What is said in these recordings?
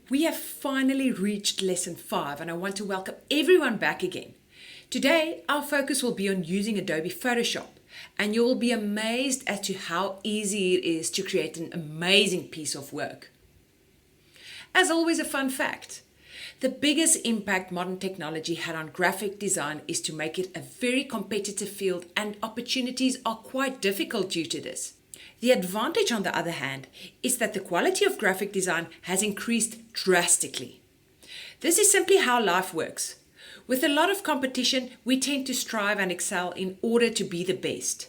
We have finally reached lesson 5 and I want to welcome everyone back again. Today, our focus will be on using Adobe Photoshop and you will be amazed as to how easy it is to create an amazing piece of work. As always, a fun fact. The biggest impact modern technology had on graphic design is to make it a very competitive field, and opportunities are quite difficult due to this. The advantage, on the other hand, is that the quality of graphic design has increased drastically. This is simply how life works. With a lot of competition, we tend to strive and excel in order to be the best.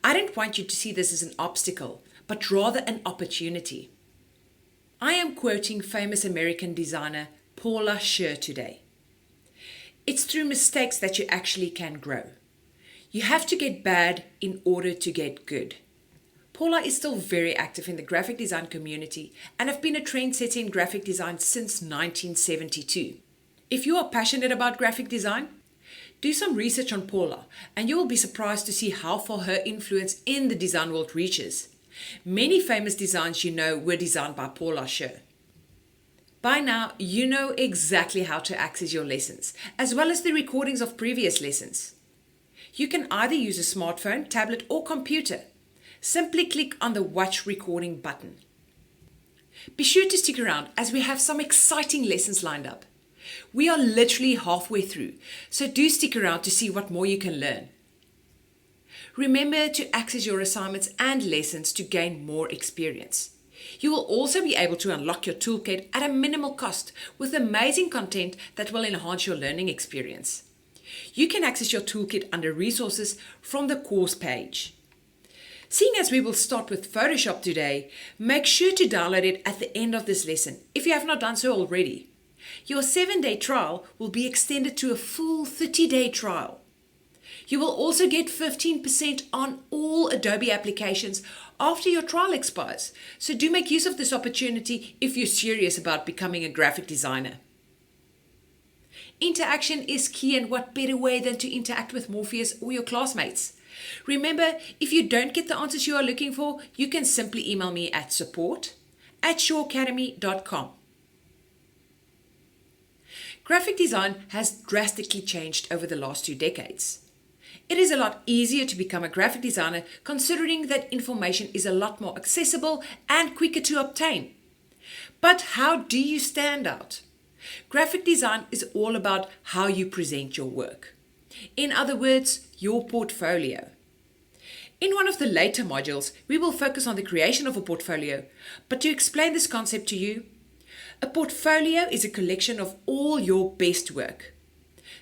I don't want you to see this as an obstacle, but rather an opportunity. I am quoting famous American designer Paula Sha today. It's through mistakes that you actually can grow. You have to get bad in order to get good. Paula is still very active in the graphic design community and have been a trendsetter in graphic design since 1972. If you are passionate about graphic design, do some research on Paula and you will be surprised to see how far her influence in the design world reaches. Many famous designs you know were designed by Paula Sha. By now, you know exactly how to access your lessons, as well as the recordings of previous lessons. You can either use a smartphone, tablet, or computer. Simply click on the Watch Recording button. Be sure to stick around as we have some exciting lessons lined up. We are literally halfway through, so do stick around to see what more you can learn. Remember to access your assignments and lessons to gain more experience. You will also be able to unlock your toolkit at a minimal cost with amazing content that will enhance your learning experience. You can access your toolkit under Resources from the course page. Seeing as we will start with Photoshop today, make sure to download it at the end of this lesson if you have not done so already. Your 7-day trial will be extended to a full 30-day trial. You will also get 15% on all Adobe applications after your trial expires, so do make use of this opportunity if you're serious about becoming a graphic designer. Interaction is key, and what better way than to interact with Morpheus or your classmates? Remember, if you don't get the answers you are looking for, you can simply email me at support@shaacademy.com. Graphic design has drastically changed over the last 2 decades. It is a lot easier to become a graphic designer considering that information is a lot more accessible and quicker to obtain. But how do you stand out? Graphic design is all about how you present your work. In other words, your portfolio. In one of the later modules, we will focus on the creation of a portfolio, but to explain this concept to you, a portfolio is a collection of all your best work.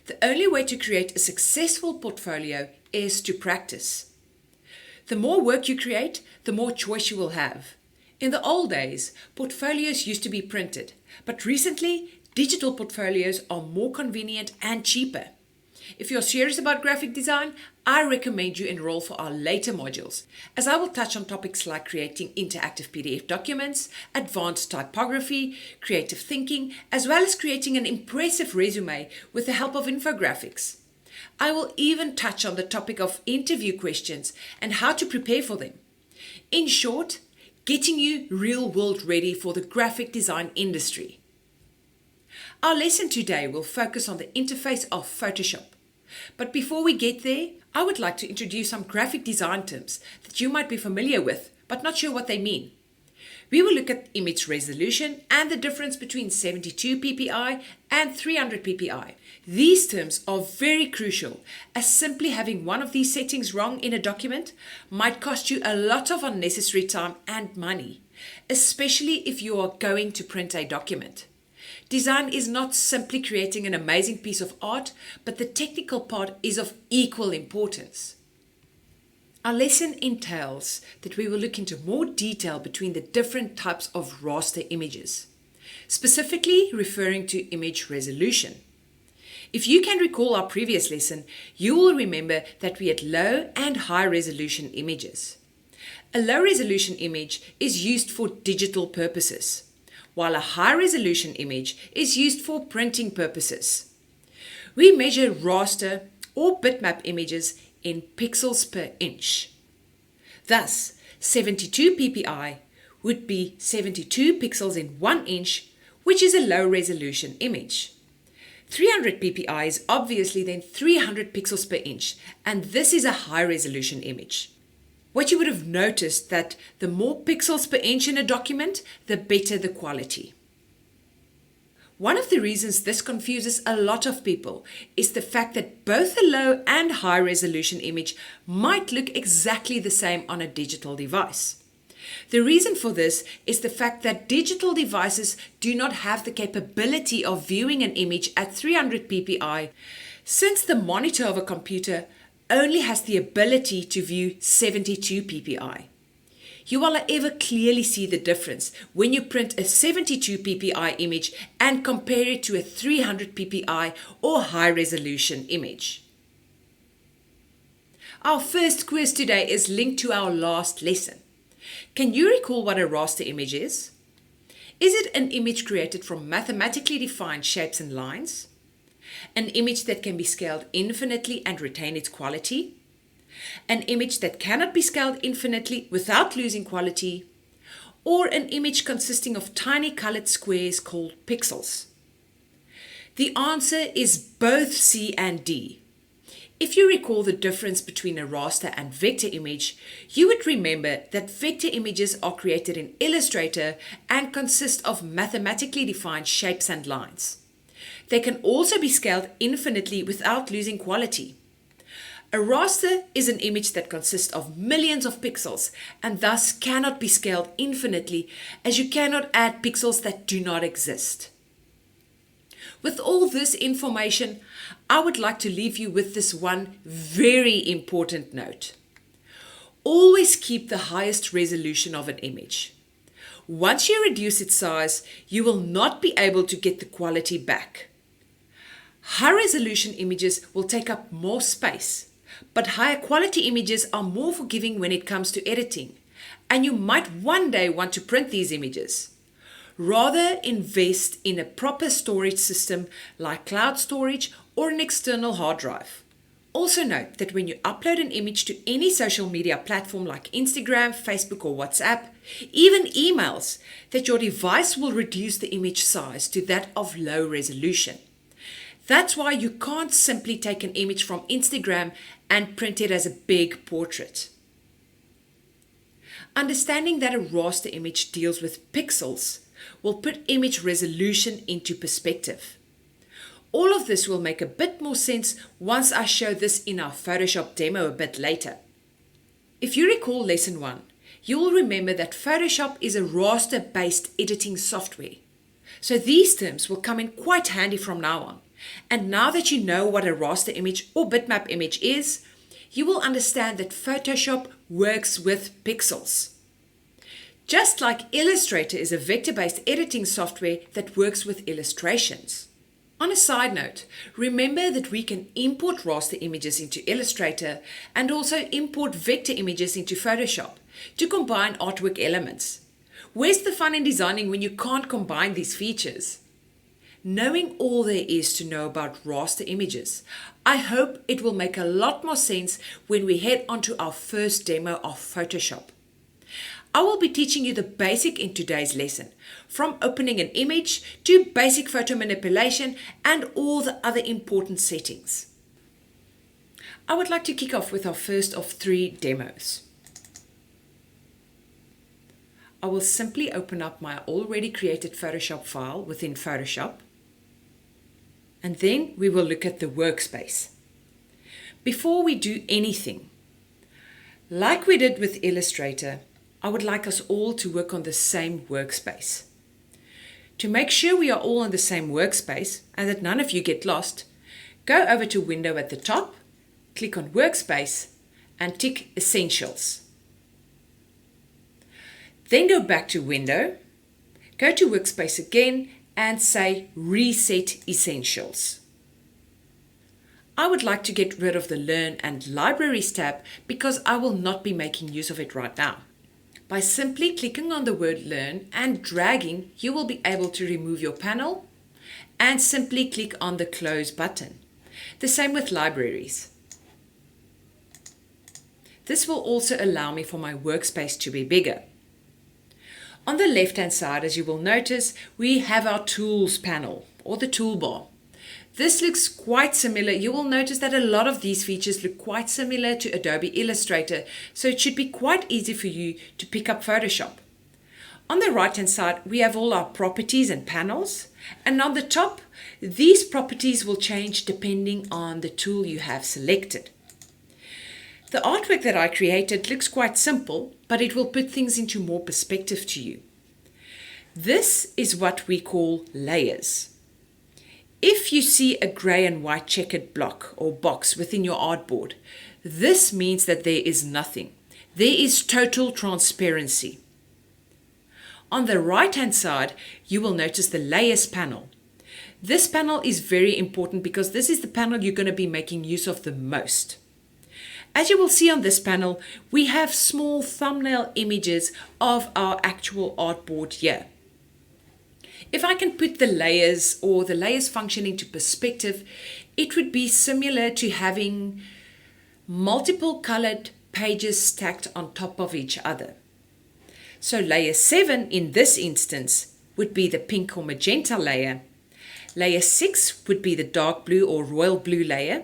The only way to create a successful portfolio is to practice. The more work you create, the more choice you will have. In the old days, portfolios used to be printed, but recently, digital portfolios are more convenient and cheaper. If you're serious about graphic design, I recommend you enroll for our later modules, as I will touch on topics like creating interactive PDF documents, advanced typography, creative thinking, as well as creating an impressive resume with the help of infographics. I will even touch on the topic of interview questions and how to prepare for them. In short, getting you real-world ready for the graphic design industry. Our lesson today will focus on the interface of Photoshop. But before we get there, I would like to introduce some graphic design terms that you might be familiar with, but not sure what they mean. We will look at image resolution and the difference between 72 ppi and 300 ppi. These terms are very crucial, as simply having one of these settings wrong in a document might cost you a lot of unnecessary time and money, especially if you are going to print a document. Design is not simply creating an amazing piece of art, but the technical part is of equal importance. Our lesson entails that we will look into more detail between the different types of raster images, specifically referring to image resolution. If you can recall our previous lesson, you will remember that we had low and high resolution images. A low resolution image is used for digital purposes, while a high-resolution image is used for printing purposes. We measure raster or bitmap images in pixels per inch. Thus, 72 ppi would be 72 pixels in 1 inch, which is a low resolution image. 300 ppi is obviously then 300 pixels per inch, and this is a high resolution image. What you would have noticed that the more pixels per inch in a document, the better the quality. One of the reasons this confuses a lot of people is the fact that both a low and high resolution image might look exactly the same on a digital device. The reason for this is the fact that digital devices do not have the capability of viewing an image at 300 ppi, since the monitor of a computer only has the ability to view 72 ppi. You will however clearly see the difference when you print a 72 ppi image and compare it to a 300 ppi or high resolution image. Our first quiz today is linked to our last lesson. Can you recall what a raster image is? Is it an image created from mathematically defined shapes and lines? An image that can be scaled infinitely and retain its quality? An image that cannot be scaled infinitely without losing quality? Or an image consisting of tiny colored squares called pixels? The answer is both C and D. If you recall the difference between a raster and vector image, you would remember that vector images are created in Illustrator and consist of mathematically defined shapes and lines. They can also be scaled infinitely without losing quality. A raster is an image that consists of millions of pixels and thus cannot be scaled infinitely, as you cannot add pixels that do not exist. With all this information, I would like to leave you with this one very important note. Always keep the highest resolution of an image. Once you reduce its size, you will not be able to get the quality back. High resolution images will take up more space, but higher quality images are more forgiving when it comes to editing, and you might one day want to print these images. Rather, invest in a proper storage system like cloud storage or an external hard drive. Also note that when you upload an image to any social media platform like Instagram, Facebook or WhatsApp, even emails, that your device will reduce the image size to that of low resolution. That's why you can't simply take an image from Instagram and print it as a big portrait. Understanding that a raster image deals with pixels will put image resolution into perspective. All of this will make a bit more sense once I show this in our Photoshop demo a bit later. If you recall lesson 1, you will remember that Photoshop is a raster-based editing software. So these terms will come in quite handy from now on. And now that you know what a raster image or bitmap image is, you will understand that Photoshop works with pixels. Just like Illustrator is a vector-based editing software that works with illustrations. On a side note, remember that we can import raster images into Illustrator and also import vector images into Photoshop to combine artwork elements. Where's the fun in designing when you can't combine these features? Knowing all there is to know about raster images, I hope it will make a lot more sense when we head onto our first demo of Photoshop. I will be teaching you the basic in today's lesson, from opening an image to basic photo manipulation and all the other important settings. I would like to kick off with our first of 3 demos. I will simply open up my already created Photoshop file within Photoshop, and then we will look at the workspace. Before we do anything, like we did with Illustrator, I would like us all to work on the same workspace. To make sure we are all on the same workspace and that none of you get lost, go over to Window at the top, click on Workspace and tick Essentials. Then go back to Window, go to Workspace again and say Reset Essentials. I would like to get rid of the Learn and Libraries tab because I will not be making use of it right now. By simply clicking on the word Learn and dragging, you will be able to remove your panel and simply click on the Close button. The same with Libraries. This will also allow me for my workspace to be bigger. On the left-hand side, as you will notice, we have our Tools panel, or the toolbar. This looks quite similar. You will notice that a lot of these features look quite similar to Adobe Illustrator, so it should be quite easy for you to pick up Photoshop. On the right-hand side, we have all our properties and panels, and on the top, these properties will change depending on the tool you have selected. The artwork that I created looks quite simple, but it will put things into more perspective to you. This is what we call layers. If you see a grey and white checkered block or box within your artboard, this means that there is nothing. There is total transparency. On the right-hand side, you will notice the Layers panel. This panel is very important because this is the panel you're going to be making use of the most. As you will see on this panel, we have small thumbnail images of our actual artboard here. If I can put the layers or the layers function into perspective, it would be similar to having multiple colored pages stacked on top of each other. So layer 7 in this instance would be the pink or magenta layer. Layer 6 would be the dark blue or royal blue layer.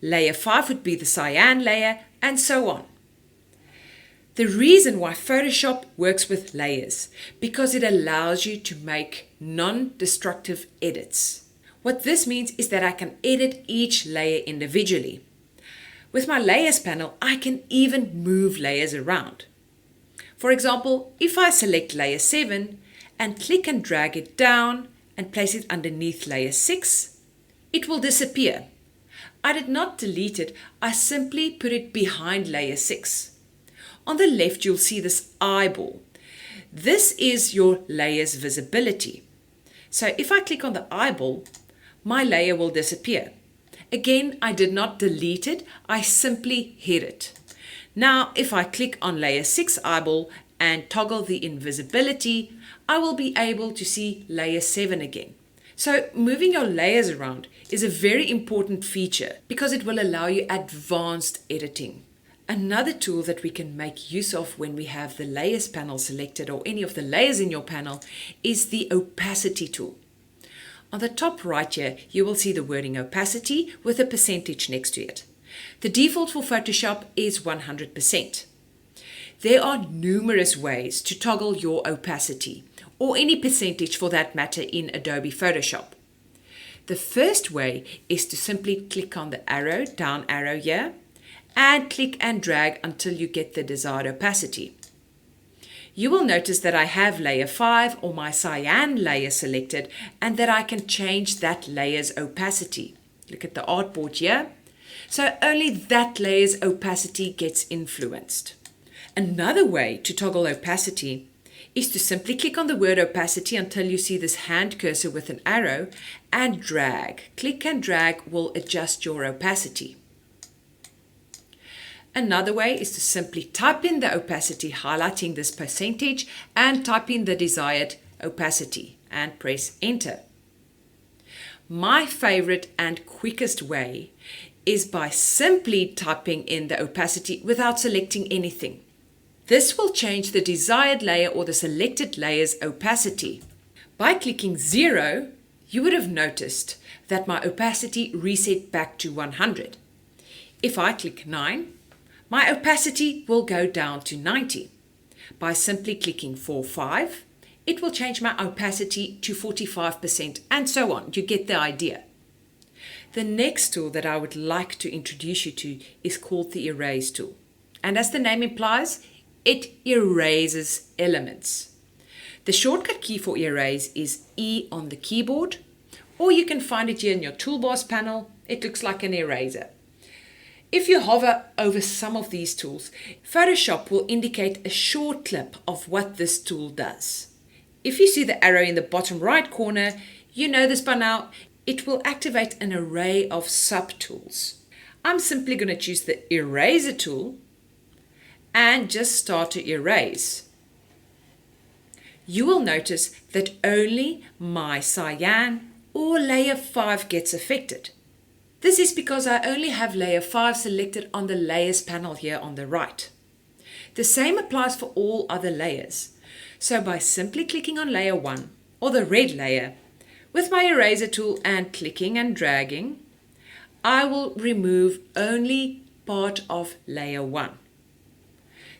Layer 5 would be the cyan layer, and so on. The reason why Photoshop works with layers, because it allows you to make non-destructive edits. What this means is that I can edit each layer individually. With my Layers panel, I can even move layers around. For example, if I select layer 7 and click and drag it down and place it underneath layer 6, it will disappear. I did not delete it, I simply put it behind layer 6. On the left, you'll see this eyeball. This is your layer's visibility. So if I click on the eyeball, my layer will disappear. Again, I did not delete it, I simply hid it. Now, if I click on layer 6 eyeball and toggle the invisibility, I will be able to see layer 7 again. So moving your layers around is a very important feature because it will allow you advanced editing. Another tool that we can make use of when we have the Layers panel selected or any of the layers in your panel is the opacity tool. On the top right here, you will see the wording opacity with a percentage next to it. The default for Photoshop is 100%. There are numerous ways to toggle your opacity, or any percentage for that matter in Adobe Photoshop. The first way is to simply click on the arrow, down arrow here, and click and drag until you get the desired opacity. You will notice that I have layer 5 or my cyan layer selected and that I can change that layer's opacity. Look at the artboard here. So only that layer's opacity gets influenced. Another way to toggle opacity is to simply click on the word opacity until you see this hand cursor with an arrow and drag. Click and drag will adjust your opacity. Another way is to simply type in the opacity, highlighting this percentage, and type in the desired opacity and press enter. My favorite and quickest way is by simply typing in the opacity without selecting anything. This will change the desired layer or the selected layer's opacity. By clicking 0, you would have noticed that my opacity reset back to 100. If I click 9, my opacity will go down to 90. By simply clicking 4-5, it will change my opacity to 45% and so on. You get the idea. The next tool that I would like to introduce you to is called the Erase tool. And as the name implies, it erases elements. The shortcut key for erase is E on the keyboard, or you can find it here in your toolbars panel. It looks like an eraser. If you hover over some of these tools, Photoshop will indicate a short clip of what this tool does. If you see the arrow in the bottom right corner, you know this by now, it will activate an array of subtools. I'm simply going to choose the Eraser tool and just start to erase. You will notice that only my cyan or layer 5 gets affected. This is because I only have layer 5 selected on the Layers panel here on the right. The same applies for all other layers. So by simply clicking on layer 1 or the red layer with my eraser tool and clicking and dragging, I will remove only part of layer 1.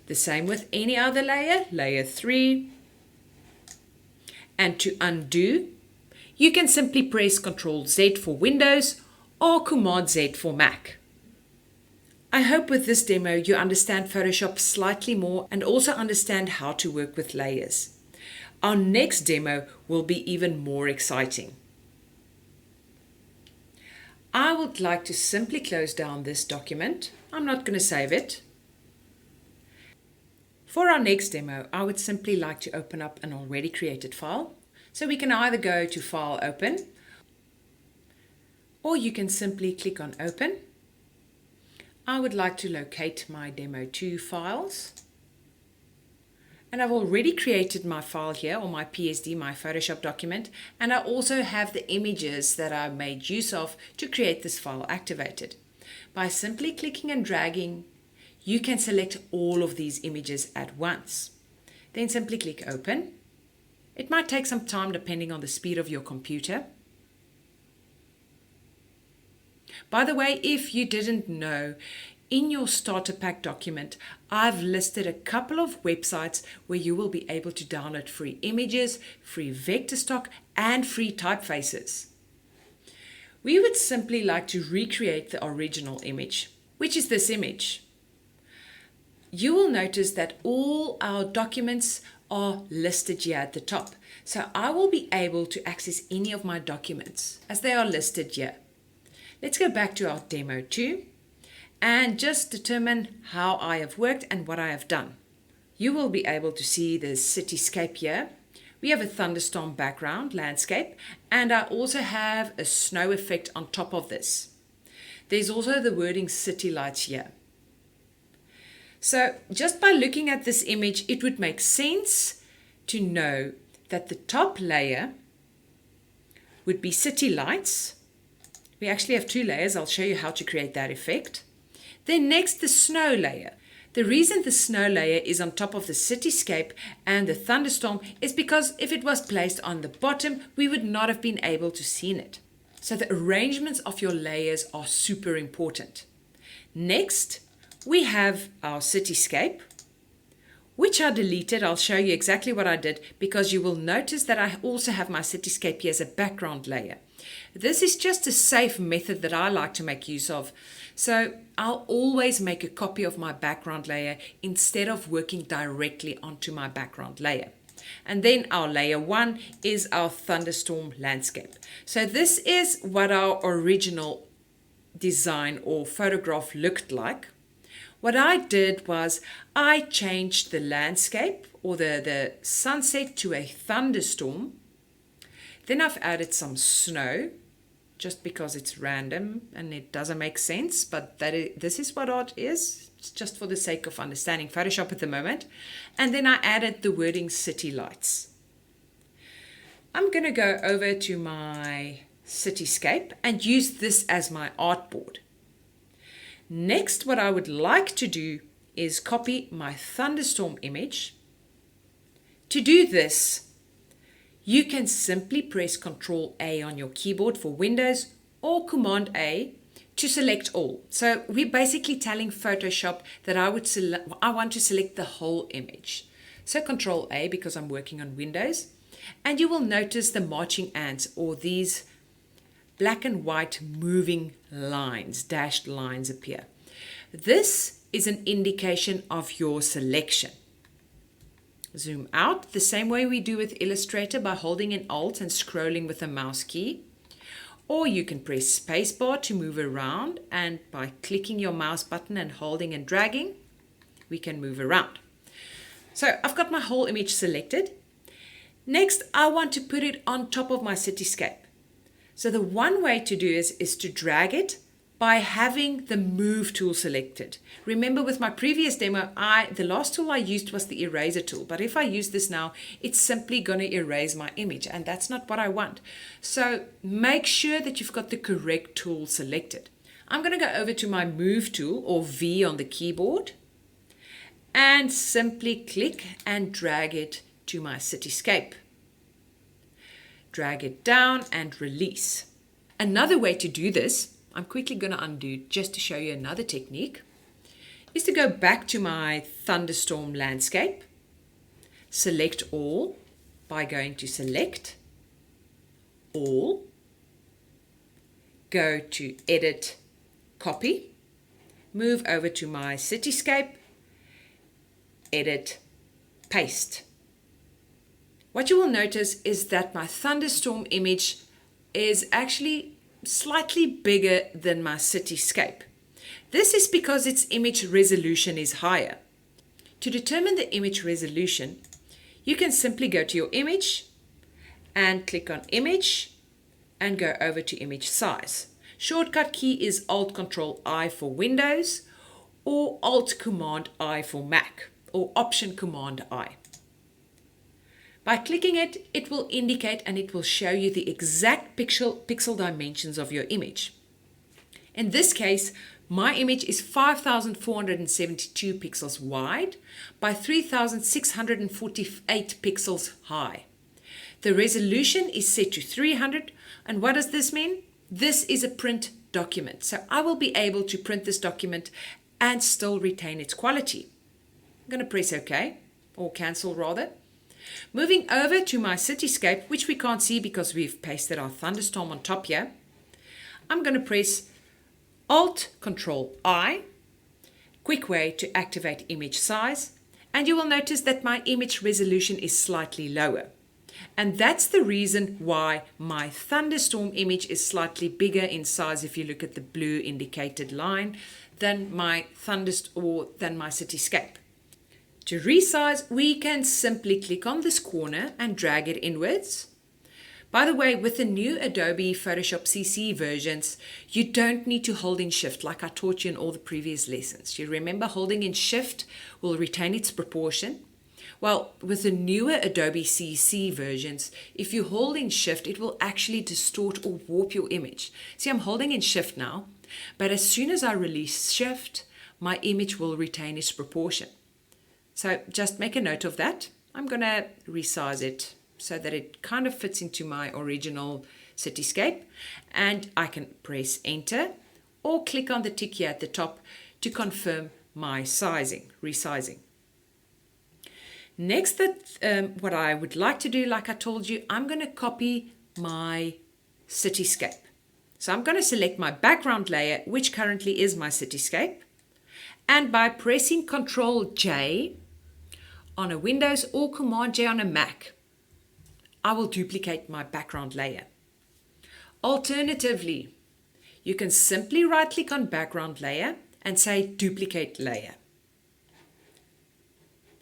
The same with any other layer, layer 3. And to undo, you can simply press Ctrl Z for Windows or Command Z for Mac. I hope with this demo you understand Photoshop slightly more and also understand how to work with layers. Our next demo will be even more exciting. I would like to simply close down this document. I'm not going to save it. For our next demo, I would simply like to open up an already created file. So we can either go to File, Open, or you can simply click on Open. I would like to locate my Demo 2 files. And I've already created my file here, or my PSD, my Photoshop document, and I also have the images that I made use of to create this file activated. By simply clicking and dragging, you can select all of these images at once. Then simply click Open. It might take some time depending on the speed of your computer. By the way, if you didn't know, in your starter pack document, I've listed a couple of websites where you will be able to download free images, free vector stock, and free typefaces. We would simply like to recreate the original image, which is this image. You will notice that all our documents are listed here at the top. So I will be able to access any of my documents as they are listed here. Let's go back to our Demo 2 and just determine how I have worked and what I have done. You will be able to see the cityscape here. We have a thunderstorm background landscape, and I also have a snow effect on top of this. There's also the wording city lights here. So just by looking at this image, it would make sense to know that the top layer would be city lights. We actually have 2 layers. I'll show you how to create that effect. Then next, the snow layer. The reason the snow layer is on top of the cityscape and the thunderstorm is because if it was placed on the bottom, we would not have been able to see it. So the arrangements of your layers are super important. Next, we have our cityscape, which I deleted. I'll show you exactly what I did because you will notice that I also have my cityscape here as a background layer. This is just a safe method that I like to make use of. So I'll always make a copy of my background layer instead of working directly onto my background layer. And then our layer 1 is our thunderstorm landscape. So this is what our original design or photograph looked like. What I did was I changed the landscape or the sunset to a thunderstorm. Then I've added some snow just because it's random and it doesn't make sense, but this is what art is. It's just for the sake of understanding Photoshop at the moment. And then I added the wording city lights. I'm going to go over to my cityscape and use this as my artboard. Next, what I would like to do is copy my thunderstorm image. To do this, you can simply press Ctrl A on your keyboard for Windows or Command A to select all. So we're basically telling Photoshop that I want to select the whole image. So Ctrl A because I'm working on Windows, and you will notice the marching ants or these black and white moving lines, dashed lines appear. This is an indication of your selection. Zoom out the same way we do with Illustrator by holding in Alt and scrolling with the mouse key. Or you can press spacebar to move around, and by clicking your mouse button and holding and dragging, we can move around. So I've got my whole image selected. Next, I want to put it on top of my cityscape. So the one way to do this is to drag it by having the move tool selected. Remember with my previous demo, the last tool I used was the eraser tool, but if I use this now, it's simply going to erase my image, and that's not what I want. So make sure that you've got the correct tool selected. I'm going to go over to my move tool or V on the keyboard and simply click and drag it to my cityscape. Drag it down and release. Another way to do this, I'm quickly going to undo just to show you another technique, is to go back to my thunderstorm landscape, select all by going to select, all, go to edit, copy, move over to my cityscape, edit, paste. What you will notice is that my thunderstorm image is actually slightly bigger than my cityscape. This is because its image resolution is higher. To determine the image resolution, you can simply go to your image and click on image and go over to image size. Shortcut key is Alt-Control-I for Windows or Alt-Command-I for Mac or Option-Command-I. By clicking it, it will indicate and it will show you the exact pixel dimensions of your image. In this case, my image is 5,472 pixels wide by 3,648 pixels high. The resolution is set to 300, and what does this mean? This is a print document, so I will be able to print this document and still retain its quality. I'm going to press OK, or cancel rather. Moving over to my cityscape, which we can't see because we've pasted our thunderstorm on top here, I'm going to press Alt-Control-I, quick way to activate image size, and you will notice that my image resolution is slightly lower. And that's the reason why my thunderstorm image is slightly bigger in size if you look at the blue indicated line than my cityscape. To resize, we can simply click on this corner and drag it inwards. By the way, with the new Adobe Photoshop CC versions, you don't need to hold in Shift like I taught you in all the previous lessons. You remember holding in Shift will retain its proportion. Well, with the newer Adobe CC versions, if you hold in Shift, it will actually distort or warp your image. See, I'm holding in Shift now, but as soon as I release Shift, my image will retain its proportion. So just make a note of that. I'm going to resize it so that it kind of fits into my original cityscape, and I can press enter or click on the tick here at the top to confirm my resizing. Next, what I would like to do, like I told you, I'm going to copy my cityscape. So I'm going to select my background layer, which currently is my cityscape, and by pressing Ctrl J on a Windows or Command J on a Mac, I will duplicate my background layer. Alternatively, you can simply right click on background layer and say duplicate layer.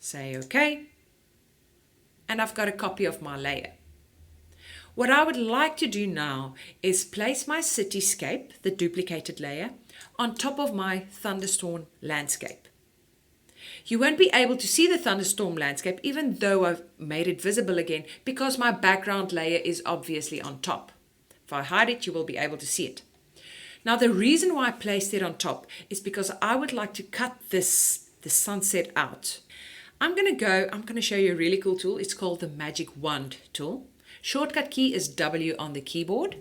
Say OK, and I've got a copy of my layer. What I would like to do now is place my cityscape, the duplicated layer, on top of my thunderstorm landscape. You won't be able to see the thunderstorm landscape even though I've made it visible again because my background layer is obviously on top. If I hide it, you will be able to see it. Now the reason why I placed it on top is because I would like to cut the sunset out. I'm going to show you a really cool tool. It's called the Magic Wand tool. Shortcut key is W on the keyboard,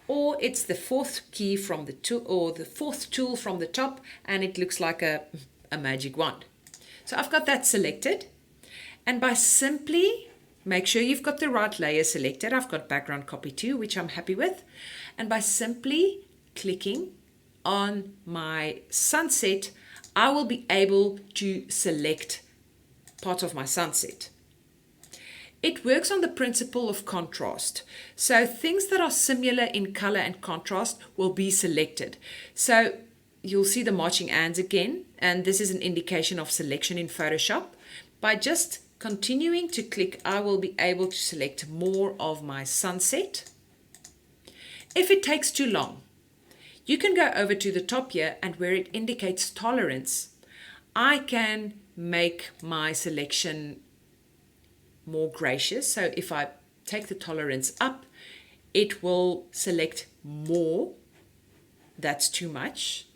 or it's the fourth key from the tool, or the fourth tool from the top, and it looks like a magic wand. So I've got that selected, and by simply make sure you've got the right layer selected. I've got background copy too, which I'm happy with, and by simply clicking on my sunset, I will be able to select part of my sunset. It works on the principle of contrast. So things that are similar in color and contrast will be selected. So you'll see the marching ants again, and this is an indication of selection in Photoshop. By just continuing to click, I will be able to select more of my sunset. If it takes too long, you can go over to the top here, and where it indicates tolerance, I can make my selection more gracious. So if I take the tolerance up, it will select more. That's too much.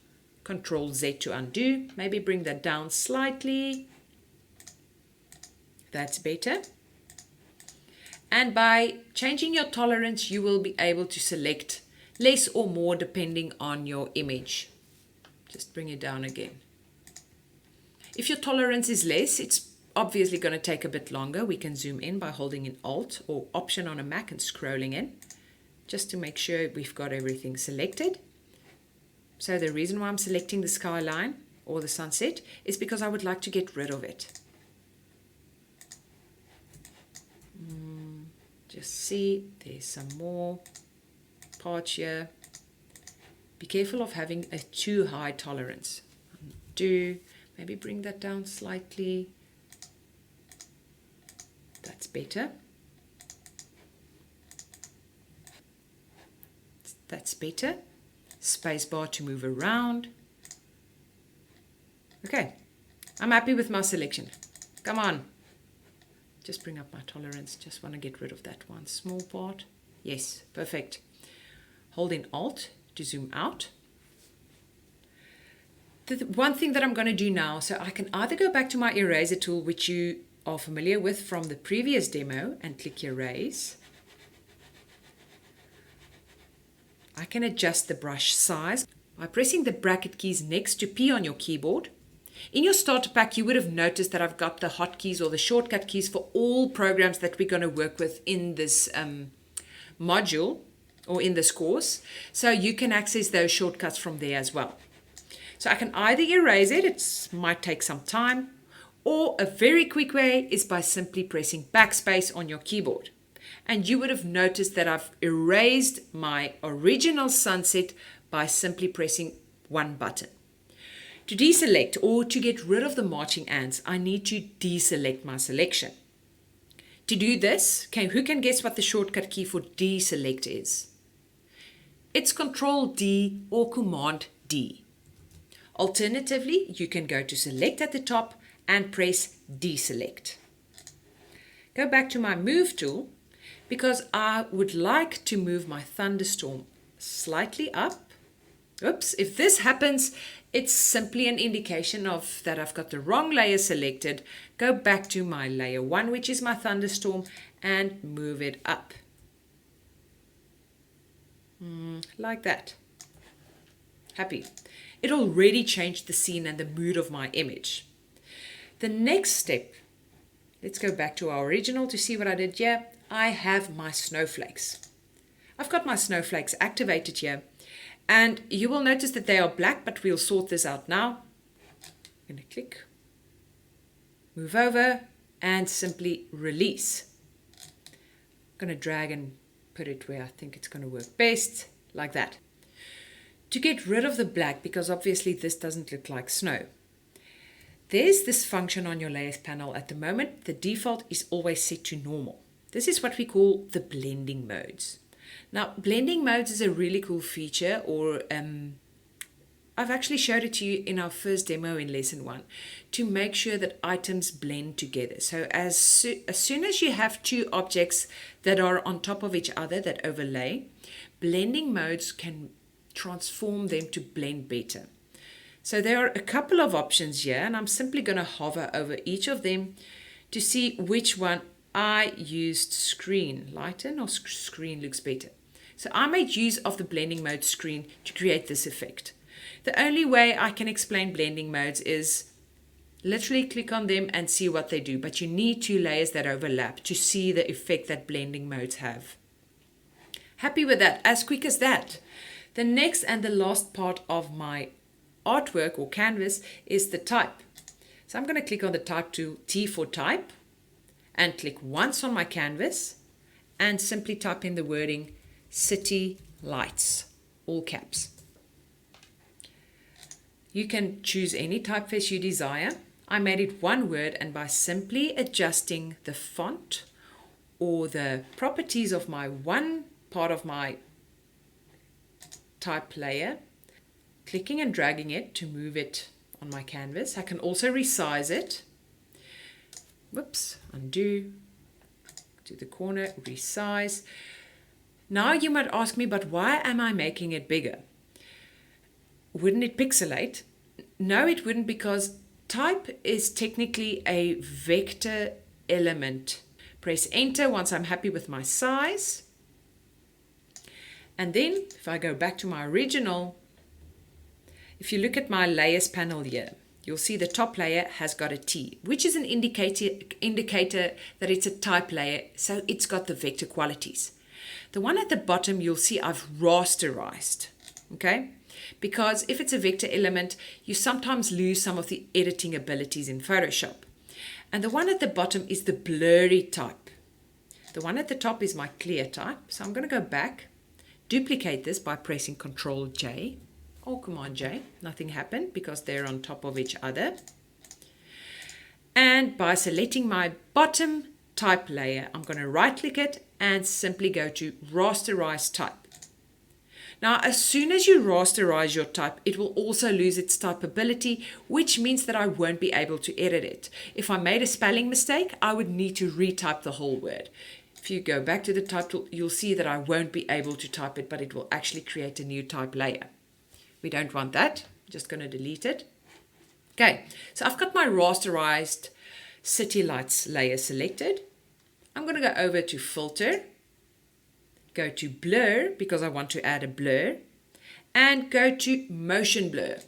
Ctrl Z to undo. Maybe bring that down slightly. That's better. And by changing your tolerance, you will be able to select less or more depending on your image. Just bring it down again. If your tolerance is less, it's obviously going to take a bit longer. We can zoom in by holding in Alt or Option on a Mac and scrolling in, just to make sure we've got everything selected. So the reason why I'm selecting the skyline or the sunset is because I would like to get rid of it. Just see, there's some more parts here. Be careful of having a too high tolerance. Undo, maybe bring that down slightly. That's better. That's better. Spacebar to move around. Okay, I'm happy with my selection. Come on. Just bring up my tolerance. Just want to get rid of that one small part. Yes, perfect. Hold in Alt to zoom out. The one thing that I'm going to do now, so I can either go back to my eraser tool, which you are familiar with from the previous demo, and click Erase. I can adjust the brush size by pressing the bracket keys next to P on your keyboard. In your starter pack, you would have noticed that I've got the hotkeys or the shortcut keys for all programs that we're going to work with in this module or in this course. So you can access those shortcuts from there as well. So I can either erase it, it might take some time, or a very quick way is by simply pressing backspace on your keyboard. And you would have noticed that I've erased my original sunset by simply pressing one button. To deselect or to get rid of the marching ants, I need to deselect my selection. To do this, who can guess what the shortcut key for deselect is? It's Control D or Command D. Alternatively, you can go to Select at the top and press Deselect. Go back to my Move tool because I would like to move my thunderstorm slightly up. Oops, if this happens, it's simply an indication of that I've got the wrong layer selected. Go back to my layer 1, which is my thunderstorm, and move it up. Like that. Happy. It already changed the scene and the mood of my image. The next step, let's go back to our original to see what I did here. I have my snowflakes. I've got my snowflakes activated here. And you will notice that they are black, but we'll sort this out now. I'm going to click, move over, and simply release. I'm going to drag and put it where I think it's going to work best, like that. To get rid of the black, because obviously this doesn't look like snow, there's this function on your layers panel at the moment. The default is always set to normal. This is what we call the blending modes. Now, blending modes is a really cool feature, or I've actually showed it to you in our first demo in lesson 1, to make sure that items blend together. So as soon as you have two objects that are on top of each other that overlay, blending modes can transform them to blend better. So there are a couple of options here, and I'm simply going to hover over each of them to see which one I used. Screen, lighten, or screen looks better. So I made use of the blending mode screen to create this effect. The only way I can explain blending modes is literally click on them and see what they do, but you need two layers that overlap to see the effect that blending modes have. Happy with that, as quick as that. The next and the last part of my artwork or canvas is the type. So I'm going to click on the type tool, T for type, and click once on my canvas and simply type in the wording City Lights, all caps. You can choose any typeface you desire. I made it one word, and by simply adjusting the font or the properties of my one part of my type layer, clicking and dragging it to move it on my canvas. I can also resize it. Whoops, undo, to the corner, resize. Now you might ask me, but why am I making it bigger? Wouldn't it pixelate? No, it wouldn't, because type is technically a vector element. Press enter once I'm happy with my size. And then if I go back to my original, if you look at my layers panel here, you'll see the top layer has got a T, which is an indicator that it's a type layer, so it's got the vector qualities. The one at the bottom, you'll see I've rasterized, okay? Because if it's a vector element, you sometimes lose some of the editing abilities in Photoshop. And the one at the bottom is the blurry type. The one at the top is my clear type. So I'm going to go back, duplicate this by pressing Ctrl J or Command J. Nothing happened because they're on top of each other. And by selecting my bottom type layer, I'm going to right click it and simply go to rasterize type. Now, as soon as you rasterize your type, it will also lose its typability, which means that I won't be able to edit it. If I made a spelling mistake, I would need to retype the whole word. If you go back to the type tool, you'll see that I won't be able to type it, but it will actually create a new type layer. We don't want that. I'm just going to delete it. Okay, so I've got my rasterized city lights layer selected. I'm going to go over to filter, go to blur because I want to add a blur, and go to motion blur.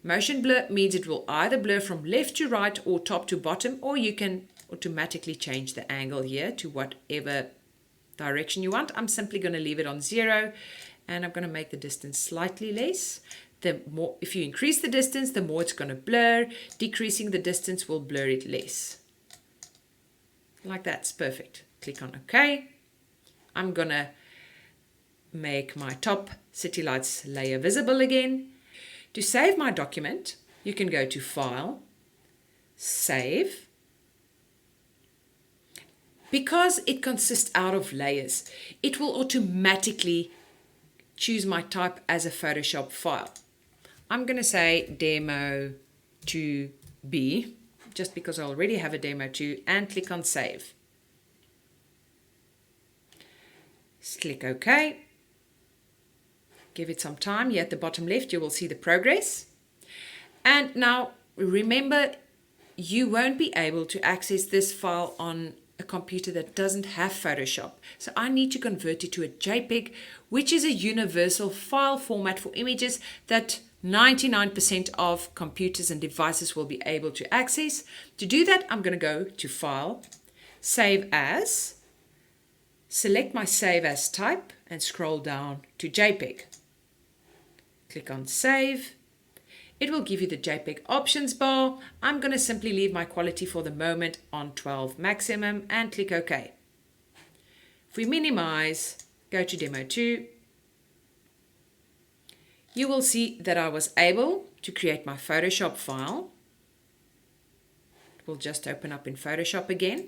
Motion blur means it will either blur from left to right or top to bottom, or you can automatically change the angle here to whatever direction you want. I'm simply going to leave it on 0, and I'm going to make the distance slightly less. The more, if you increase the distance, the more it's going to blur. Decreasing the distance will blur it less. Like that's perfect. Click on OK. I'm going to make my top city lights layer visible again. To save my document, you can go to File, Save. Because it consists out of layers, it will automatically choose my type as a Photoshop file. I'm going to say Demo 2B, just because I already have a Demo 2, and click on Save. Click OK. Give it some time. Here at the bottom left, you will see the progress. And now, remember, you won't be able to access this file on a computer that doesn't have Photoshop. So I need to convert it to a JPEG, which is a universal file format for images that 99% of computers and devices will be able to access. To do that, I'm going to go to File, Save As, select my Save As type, and scroll down to JPEG. Click on Save. It will give you the JPEG options bar. I'm going to simply leave my quality for the moment on 12 maximum and click OK. If we minimize, go to Demo 2, you will see that I was able to create my Photoshop file. It will just open up in Photoshop again,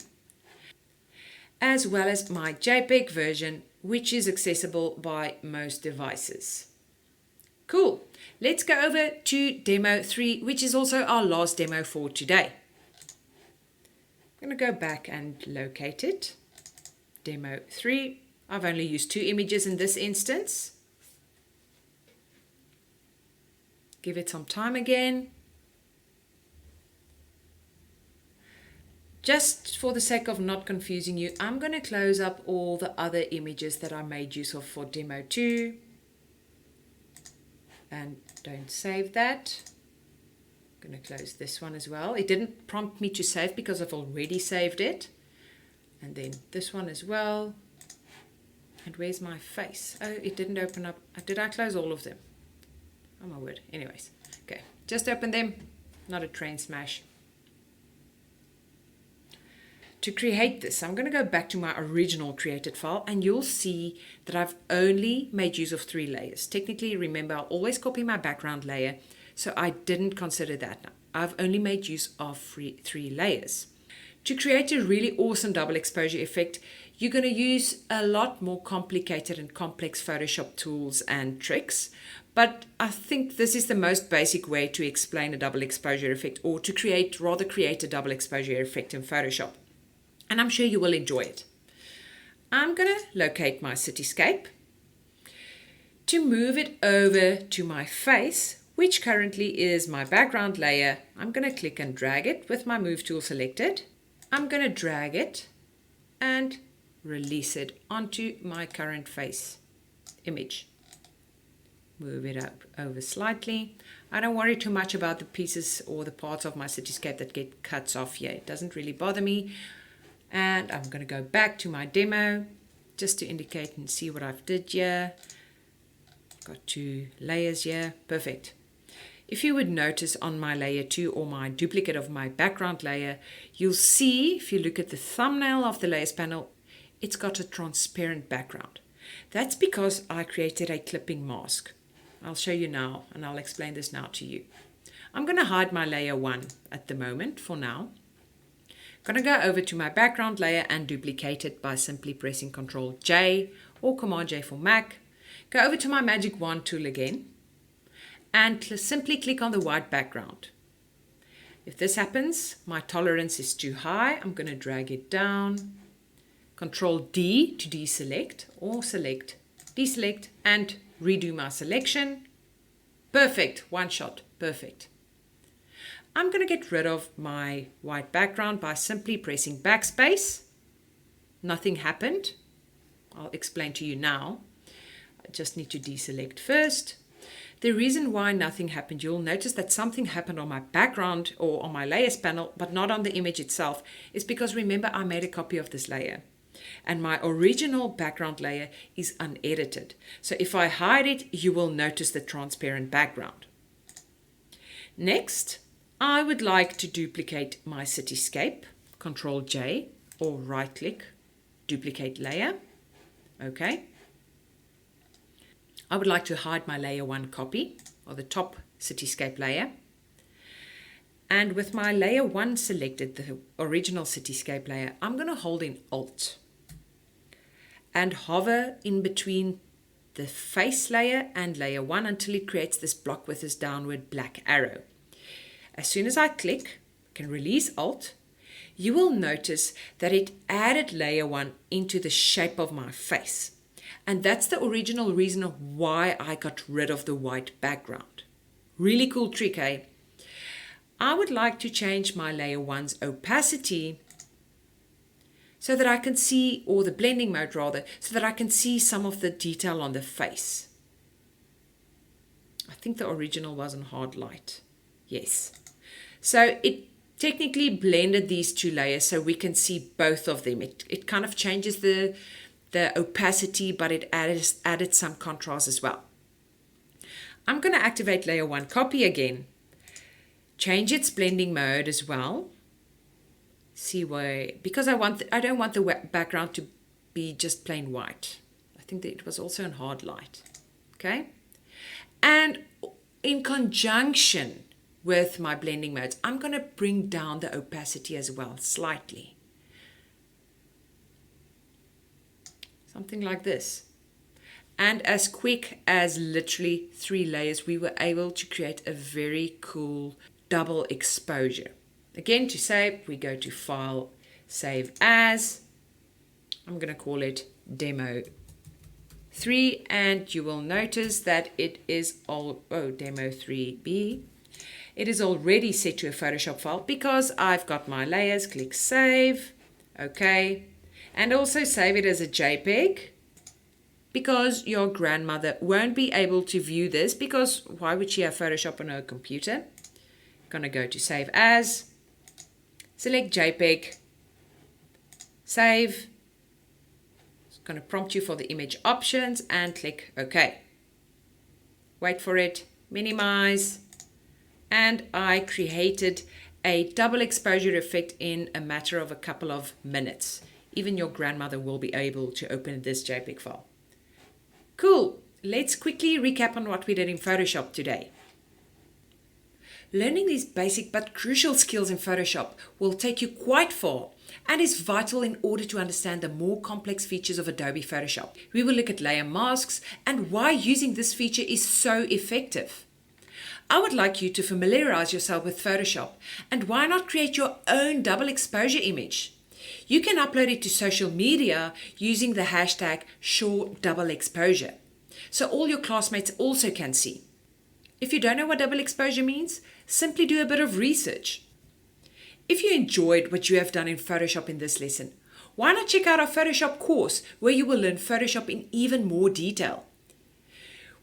as well as my JPEG version, which is accessible by most devices. Cool. Let's go over to Demo 3, which is also our last demo for today. I'm going to go back and locate it. Demo 3. I've only used 2 images in this instance. Give it some time again. Just for the sake of not confusing you, I'm going to close up all the other images that I made use of for Demo 2. And don't save that. I'm going to close this one as well. It didn't prompt me to save because I've already saved it. And then this one as well. And where's my face? Oh, it didn't open up. Did I close all of them? Oh my word. Anyways, okay. Just open them. Not a train smash. To create this, I'm going to go back to my original created file, and you'll see that I've only made use of 3 layers. Technically, remember, I'll always copy my background layer, so I didn't consider that. I've only made use of 3 layers. To create a really awesome double exposure effect, you're going to use a lot more complicated and complex Photoshop tools and tricks, but I think this is the most basic way to explain a double exposure effect, or to create a double exposure effect in Photoshop. And I'm sure you will enjoy it. I'm going to locate my cityscape. To move it over to my face, which currently is my background layer, I'm going to click and drag it with my move tool selected. I'm going to drag it and release it onto my current face image. Move it up over slightly. I don't worry too much about the pieces or the parts of my cityscape that get cut off here. It doesn't really bother me. And I'm going to go back to my demo just to indicate and see what I've did here. Got 2 layers here. Perfect. If you would notice on my layer 2 or my duplicate of my background layer, you'll see if you look at the thumbnail of the layers panel, it's got a transparent background. That's because I created a clipping mask. I'll show you now, and I'll explain this now to you. I'm going to hide my layer 1 at the moment for now. I'm going to go over to my background layer and duplicate it by simply pressing Ctrl J or Command J for Mac. Go over to my Magic Wand tool again and simply click on the white background. If this happens, my tolerance is too high. I'm going to drag it down. Ctrl D to deselect, or select, deselect, and redo my selection. Perfect, one shot, perfect. I'm going to get rid of my white background by simply pressing backspace. Nothing happened. I'll explain to you now. I just need to deselect first. The reason why nothing happened, you'll notice that something happened on my background or on my layers panel, but not on the image itself, is because remember I made a copy of this layer. And my original background layer is unedited. So if I hide it, you will notice the transparent background. Next, I would like to duplicate my cityscape. Ctrl J or right click, duplicate layer. Okay. I would like to hide my layer 1 copy or the top cityscape layer. And with my layer 1 selected, the original cityscape layer, I'm going to hold in Alt and hover in between the face layer and layer 1 until it creates this block with this downward black arrow. As soon as I click, I can release Alt, you will notice that it added layer 1 into the shape of my face. And that's the original reason of why I got rid of the white background. Really cool trick, eh? I would like to change my layer 1's opacity so that I can see, or the blending mode rather, so that I can see some of the detail on the face. I think the original was in hard light. Yes. So it technically blended these 2 layers so we can see both of them. It kind of changes the opacity, but it added some contrast as well. I'm going to activate layer 1 copy again. Change its blending mode as well. See why, because I don't want the background to be just plain white. I think that it was also in hard light. Okay. And in conjunction with my blending modes, I'm going to bring down the opacity as well, slightly. Something like this. And as quick as literally 3 layers, we were able to create a very cool double exposure. Again, to save, we go to File, Save As. I'm going to call it Demo 3, and you will notice that it is Demo 3B. It is already set to a Photoshop file because I've got my layers. Click Save, OK, and also save it as a JPEG, because your grandmother won't be able to view this, because why would she have Photoshop on her computer? Going to go to Save As, select JPEG, save. It's going to prompt you for the image options and click OK. Wait for it, minimize, and I created a double exposure effect in a matter of a couple of minutes. Even your grandmother will be able to open this JPEG file. Cool. Let's quickly recap on what we did in Photoshop today. Learning these basic but crucial skills in Photoshop will take you quite far and is vital in order to understand the more complex features of Adobe Photoshop. We will look at layer masks and why using this feature is so effective. I would like you to familiarize yourself with Photoshop, and why not create your own double exposure image? You can upload it to social media using the hashtag #ShaDoubleExposure, so all your classmates also can see. If you don't know what double exposure means, simply do a bit of research. If you enjoyed what you have done in Photoshop in this lesson, why not check out our Photoshop course where you will learn Photoshop in even more detail?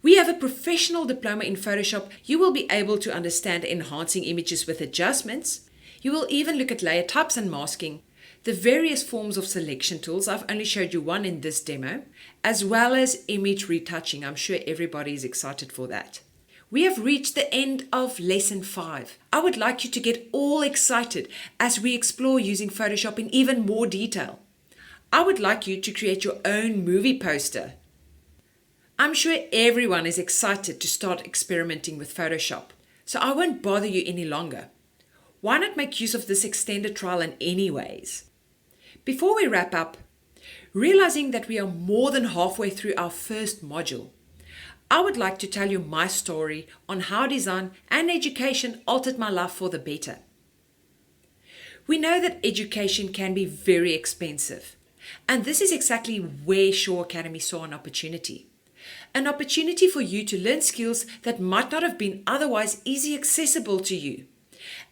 We have a professional diploma in Photoshop. You will be able to understand enhancing images with adjustments. You will even look at layer types and masking, the various forms of selection tools. I've only showed you one in this demo, as well as image retouching. I'm sure everybody is excited for that. We have reached the end of lesson 5. I would like you to get all excited as we explore using Photoshop in even more detail. I would like you to create your own movie poster. I'm sure everyone is excited to start experimenting with Photoshop, so I won't bother you any longer. Why not make use of this extended trial in any ways? Before we wrap up, realizing that we are more than halfway through our first module, I would like to tell you my story on how design and education altered my life for the better. We know that education can be very expensive, and this is exactly where Sha Academy saw an opportunity. An opportunity for you to learn skills that might not have been otherwise easily accessible to you.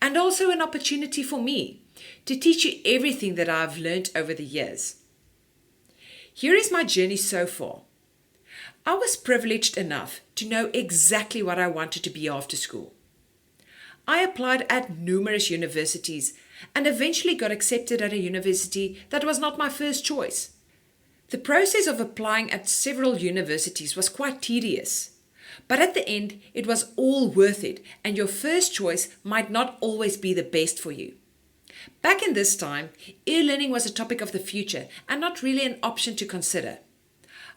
And also an opportunity for me to teach you everything that I've learned over the years. Here is my journey so far. I was privileged enough to know exactly what I wanted to be after school. I applied at numerous universities and eventually got accepted at a university that was not my first choice. The process of applying at several universities was quite tedious, but at the end it was all worth it, and your first choice might not always be the best for you. Back in this time, e-learning was a topic of the future and not really an option to consider.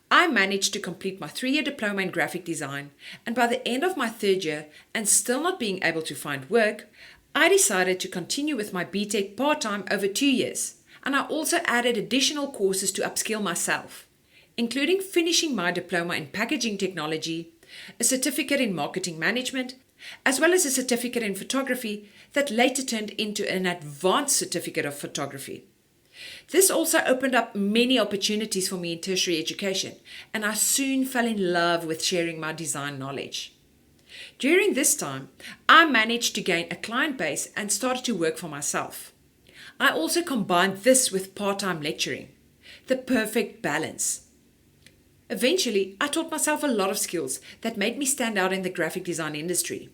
I managed to complete my 3-year diploma in graphic design, and by the end of my 3rd year, and still not being able to find work, I decided to continue with my BTech part-time over 2 years, and I also added additional courses to upskill myself, including finishing my diploma in packaging technology, a certificate in marketing management, as well as a certificate in photography that later turned into an advanced certificate of photography. This also opened up many opportunities for me in tertiary education, and I soon fell in love with sharing my design knowledge. During this time, I managed to gain a client base and started to work for myself. I also combined this with part-time lecturing, the perfect balance. Eventually, I taught myself a lot of skills that made me stand out in the graphic design industry.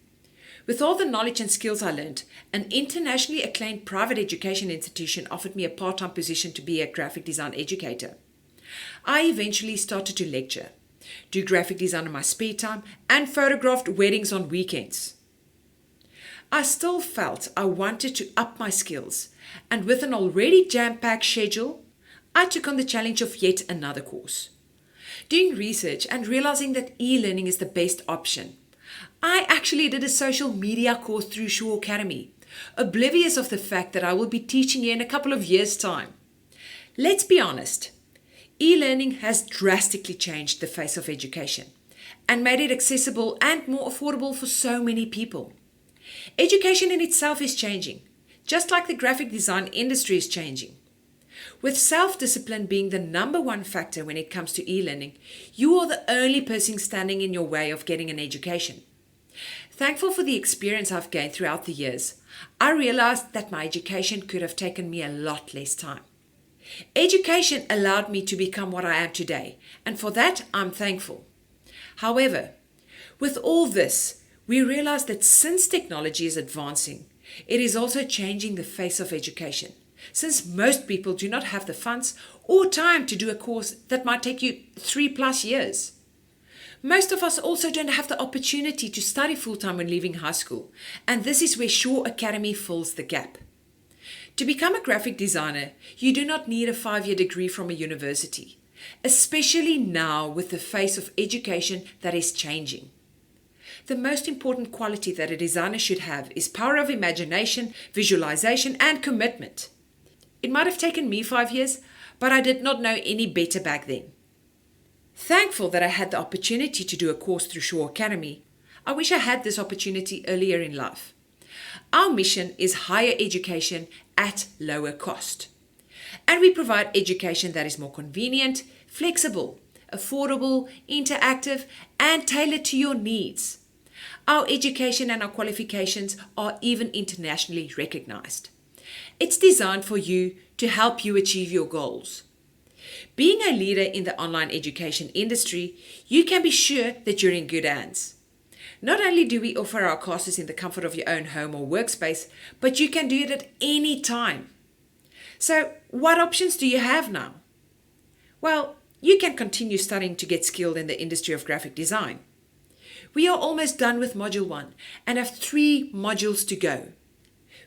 With all the knowledge and skills I learned, an internationally acclaimed private education institution offered me a part-time position to be a graphic design educator. I eventually started to lecture, do graphic design in my spare time, and photographed weddings on weekends. I still felt I wanted to up my skills, and with an already jam-packed schedule, I took on the challenge of yet another course. Doing research and realizing that e-learning is the best option, I actually did a social media course through Sha Academy, oblivious of the fact that I will be teaching you in a couple of years' time. Let's be honest, e-learning has drastically changed the face of education and made it accessible and more affordable for so many people. Education in itself is changing, just like the graphic design industry is changing. With self-discipline being the #1 factor when it comes to e-learning, you are the only person standing in your way of getting an education. Thankful for the experience I've gained throughout the years, I realized that my education could have taken me a lot less time. Education allowed me to become what I am today, and for that I'm thankful. However, with all this, we realize that since technology is advancing, it is also changing the face of education, since most people do not have the funds or time to do a course that might take you 3+ years. Most of us also don't have the opportunity to study full-time when leaving high school, and this is where Sha Academy fills the gap. To become a graphic designer, you do not need a 5-year degree from a university, especially now with the face of education that is changing. The most important quality that a designer should have is power of imagination, visualization, and commitment. It might have taken me 5 years, but I did not know any better back then. Thankful that I had the opportunity to do a course through Sha Academy, I wish I had this opportunity earlier in life. Our mission is higher education at lower cost. And we provide education that is more convenient, flexible, affordable, interactive, and tailored to your needs. Our education and our qualifications are even internationally recognized. It's designed for you to help you achieve your goals. Being a leader in the online education industry, you can be sure that you're in good hands. Not only do we offer our courses in the comfort of your own home or workspace, but you can do it at any time. So, what options do you have now? Well, you can continue studying to get skilled in the industry of graphic design. We are almost done with Module 1 and have 3 modules to go.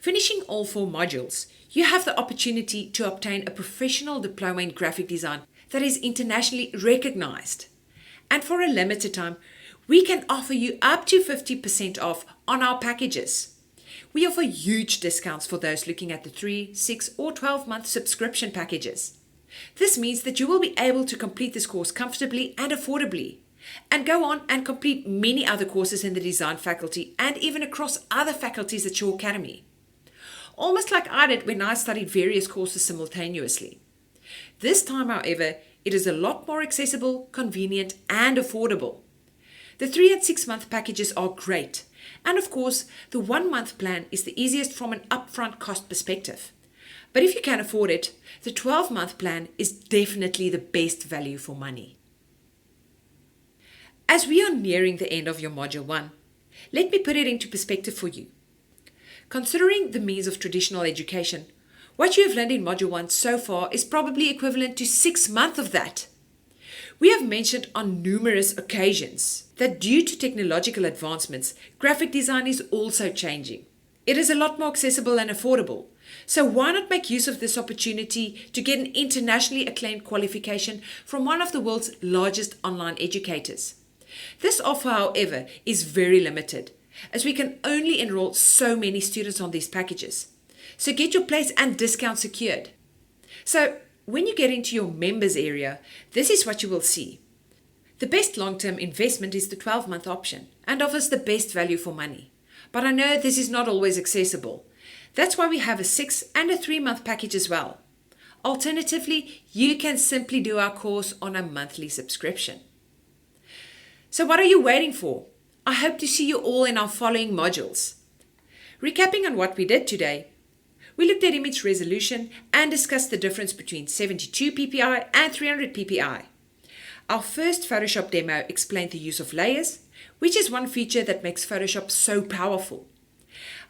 Finishing all 4 modules, you have the opportunity to obtain a professional diploma in graphic design that is internationally recognized. And for a limited time, we can offer you up to 50% off on our packages. We offer huge discounts for those looking at the 3, 6, or 12-month subscription packages. This means that you will be able to complete this course comfortably and affordably, and go on and complete many other courses in the design faculty and even across other faculties at Sha Academy. Almost like I did when I studied various courses simultaneously. This time, however, it is a lot more accessible, convenient, and affordable. The 3 and 6 month packages are great, and of course, the 1 month plan is the easiest from an upfront cost perspective. But if you can afford it, the 12-month plan is definitely the best value for money. As we are nearing the end of your Module 1, let me put it into perspective for you. Considering the means of traditional education, what you have learned in Module 1 so far is probably equivalent to 6 months of that. We have mentioned on numerous occasions that due to technological advancements, graphic design is also changing. It is a lot more accessible and affordable. So why not make use of this opportunity to get an internationally acclaimed qualification from one of the world's largest online educators? This offer, however, is very limited, as we can only enroll so many students on these packages. So get your place and discount secured. So when you get into your members area, this is what you will see. The best long-term investment is the 12-month option and offers the best value for money. But I know this is not always accessible. That's why we have a 6 and a 3-month package as well. Alternatively, you can simply do our course on a monthly subscription. So what are you waiting for? I hope to see you all in our following modules. Recapping on what we did today, we looked at image resolution and discussed the difference between 72 ppi and 300 ppi. Our first Photoshop demo explained the use of layers, which is one feature that makes Photoshop so powerful.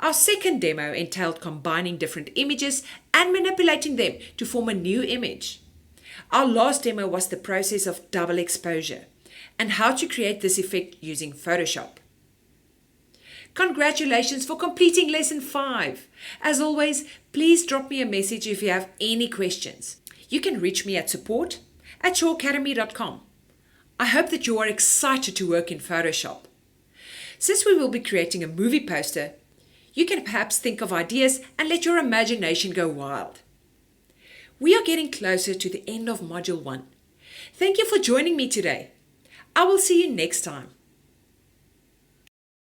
Our second demo entailed combining different images and manipulating them to form a new image. Our last demo was the process of double exposure and how to create this effect using Photoshop. Congratulations for completing Lesson 5. As always, please drop me a message if you have any questions. You can reach me at support@shaacademy.com. I hope that you are excited to work in Photoshop. Since we will be creating a movie poster, you can perhaps think of ideas and let your imagination go wild. We are getting closer to the end of Module 1. Thank you for joining me today. I will see you next time.